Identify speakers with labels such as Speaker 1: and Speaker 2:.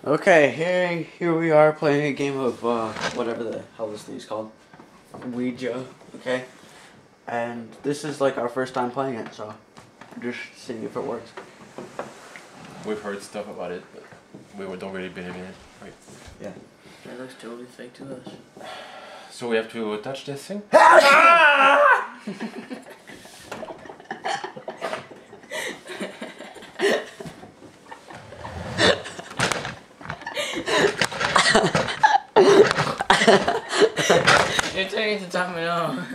Speaker 1: Okay, here we are playing a game of whatever the hell this thing's called, Ouija. Okay, and this is like our first time playing it, so we're just seeing if it works.
Speaker 2: We've heard stuff about it, but we don't really believe in it, right?
Speaker 1: Yeah.
Speaker 3: That looks totally fake to us.
Speaker 2: So we have to touch this thing?
Speaker 3: You're turning to top me off.